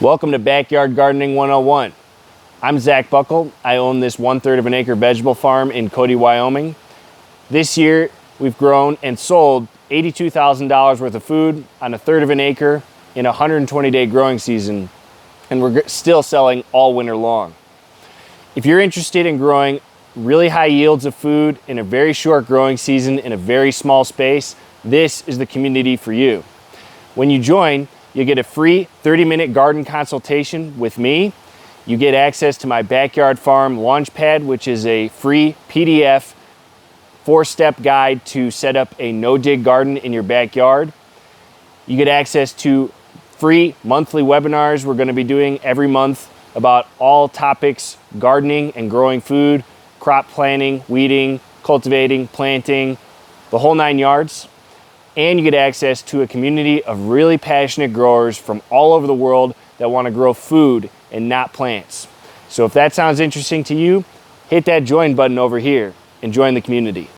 Welcome to Backyard Gardening 101. I'm Zach Buchel. I own this 1/3 of an acre vegetable farm in Cody, Wyoming. This year, we've grown and sold $82,000 worth of food on 1/3 of an acre in a 120-day growing season, and we're still selling all winter long. If you're interested in growing really high yields of food in a very short growing season in a very small space, this is the community for you. When you join, you get a free 30-minute garden consultation with me. You get access to my backyard farm Launchpad, which is a free PDF 4-step guide to set up a no-dig garden in your backyard. You get access to free monthly webinars we're going to be doing every month about all topics gardening and growing food, crop planting, weeding, cultivating, planting, the whole 9 yards. And you get access to a community of really passionate growers from all over the world that want to grow food and not plants. So if that sounds interesting to you, hit that join button over here and join the community.